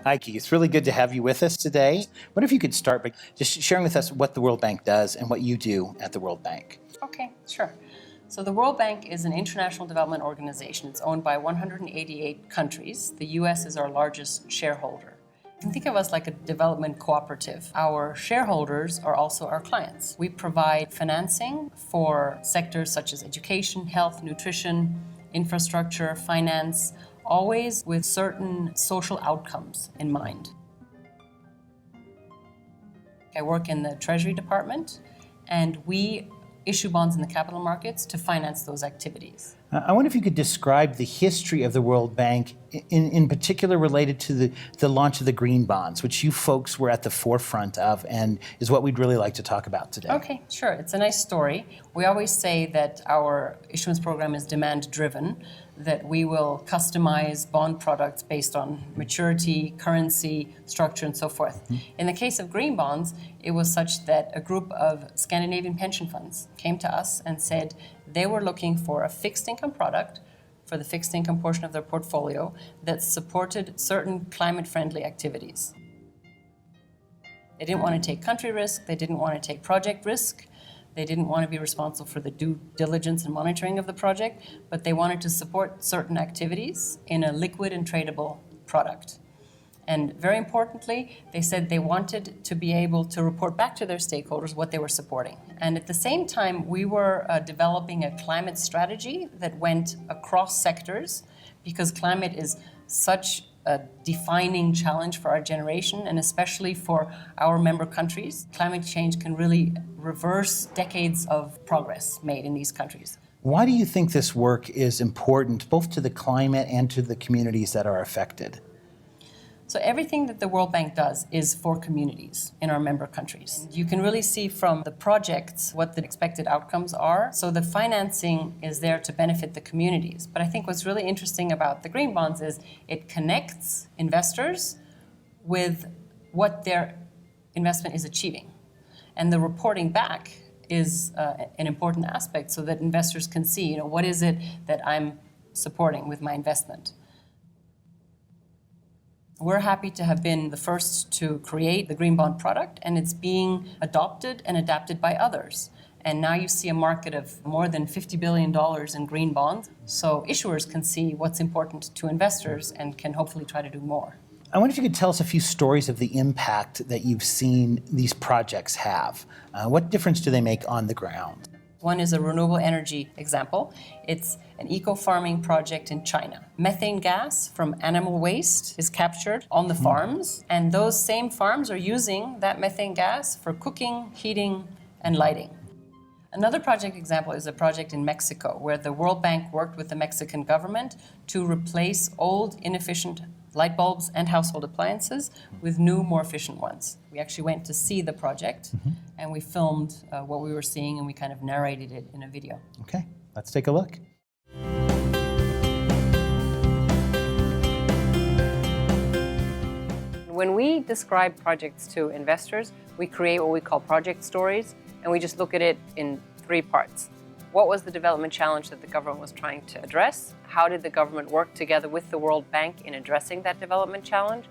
Heike, it's really good to have you with us today. I wonder if you could start by just sharing with us what the World Bank does and what you do at the World Bank. Okay, sure. So the World Bank is an international development organization. It's owned by 188 countries. The US is our largest shareholder. You can think of us like a development cooperative. Our shareholders are also our clients. We provide financing for sectors such as education, health, nutrition, infrastructure, finance, always with certain social outcomes in mind. I work in the Treasury Department, and we issue bonds in the capital markets to finance those activities. I wonder if you could describe the history of the World Bank, in particular related to the launch of the green bonds, which you folks were at the forefront of and is what we'd really like to talk about today. Okay, sure. It's a nice story. We always say that our issuance program is demand-driven, that we will customize bond products based on maturity, currency, structure, and so forth. Mm-hmm. In the case of green bonds, it was such that a group of Scandinavian pension funds came to us and said they were looking for a fixed income product for the fixed income portion of their portfolio that supported certain climate-friendly activities. They didn't want to take country risk, they didn't want to take project risk, they didn't want to be responsible for the due diligence and monitoring of the project, but they wanted to support certain activities in a liquid and tradable product. And very importantly, they said they wanted to be able to report back to their stakeholders what they were supporting. And at the same time, we were developing a climate strategy that went across sectors, because climate is such a defining challenge for our generation, and especially for our member countries. Climate change can really reverse decades of progress made in these countries. Why do you think this work is important, both to the climate and to the communities that are affected? So everything that the World Bank does is for communities in our member countries. You can really see from the projects what the expected outcomes are. So the financing is there to benefit the communities. But I think what's really interesting about the green bonds is it connects investors with what their investment is achieving. And the reporting back is an important aspect so that investors can see, what is it that I'm supporting with my investment. We're happy to have been the first to create the green bond product, and it's being adopted and adapted by others. And now you see a market of more than $50 billion in green bonds, so issuers can see what's important to investors and can hopefully try to do more. I wonder if you could tell us a few stories of the impact that you've seen these projects have. What difference do they make on the ground? One is a renewable energy example. It's an eco-farming project in China. Methane gas from animal waste is captured on the farms, and those same farms are using that methane gas for cooking, heating, and lighting. Another project example is a project in Mexico, where the World Bank worked with the Mexican government to replace old, inefficient light bulbs and household appliances with new, more efficient ones. We actually went to see the project, and we filmed what we were seeing, and we kind of narrated it in a video. Okay, let's take a look. When we describe projects to investors, we create what we call project stories, and we just look at it in three parts. What was the development challenge that the government was trying to address? How did the government work together with the World Bank in addressing that development challenge?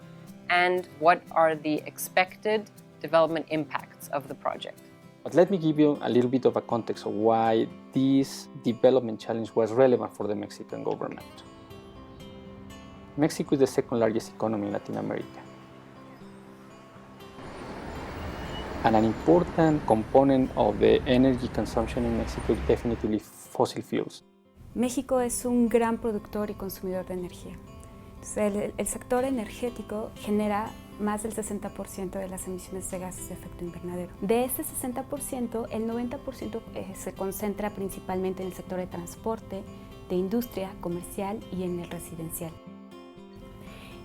And what are the expected development impacts of the project? But let me give you a little bit of a context of why this development challenge was relevant for the Mexican government. Mexico is the second largest economy in Latin America. And an important component of the energy consumption in Mexico is definitely fossil fuels. México es un gran productor y consumidor de energía. Entonces, el sector energético genera más del 60% de las emisiones de gases de efecto invernadero. De ese 60%, el 90% se concentra principalmente en el sector de transporte, de industria, comercial y en el residencial.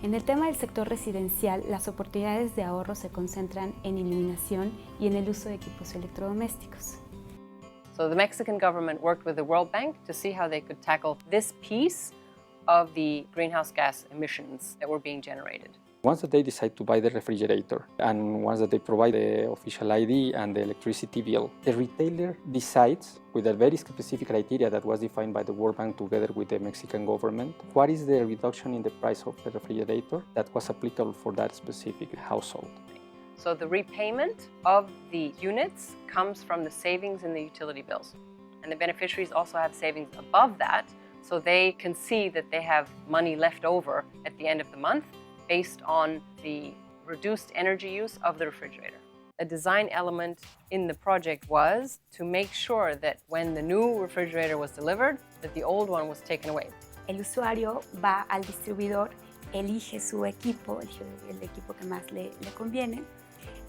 En el tema del sector residencial, las oportunidades de ahorro se concentran en iluminación y en el uso de equipos electrodomésticos. So the Mexican government worked with the World Bank to see how they could tackle this piece of the greenhouse gas emissions that were being generated. Once that they decide to buy the refrigerator and once that they provide the official ID and the electricity bill, the retailer decides with a very specific criteria that was defined by the World Bank together with the Mexican government, what is the reduction in the price of the refrigerator that was applicable for that specific household. So the repayment of the units comes from the savings in the utility bills. And the beneficiaries also have savings above that, so they can see that they have money left over at the end of the month based on the reduced energy use of the refrigerator. A design element in the project was to make sure that when the new refrigerator was delivered, that the old one was taken away. El usuario va al distribuidor, elige su equipo, elige el equipo que más le conviene.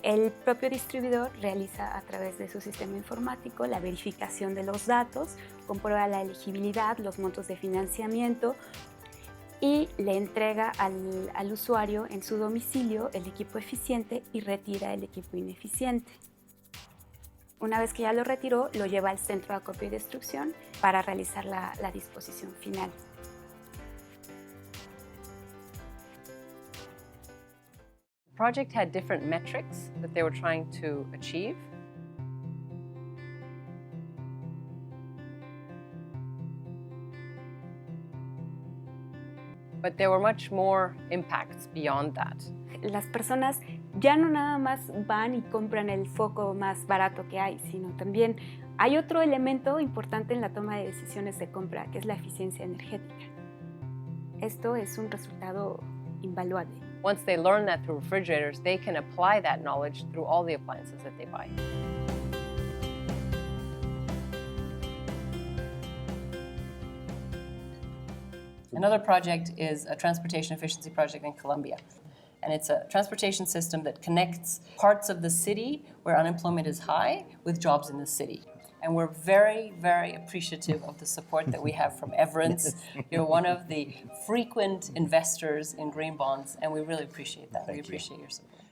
El propio distribuidor realiza a través de su sistema informático la verificación de los datos, comprueba la elegibilidad, los montos de financiamiento y le entrega al usuario en su domicilio el equipo eficiente y retira el equipo ineficiente. Una vez que ya lo retiró, lo lleva al centro de acopio y destrucción para realizar la disposición final. The project had different metrics that they were trying to achieve. But there were much more impacts beyond that. Las personas ya no nada más van y compran el foco más barato que hay, sino también hay otro elemento importante en la toma de decisiones de compra, que es la eficiencia energética. Esto es un resultado invaluable. Once they learn that through refrigerators, they can apply that knowledge through all the appliances that they buy. Another project is a transportation efficiency project in Colombia. And it's a transportation system that connects parts of the city where unemployment is high with jobs in the city. And we're very, very appreciative of the support that we have from Everence. You're one of the frequent investors in green bonds, and we really appreciate that. We appreciate your support.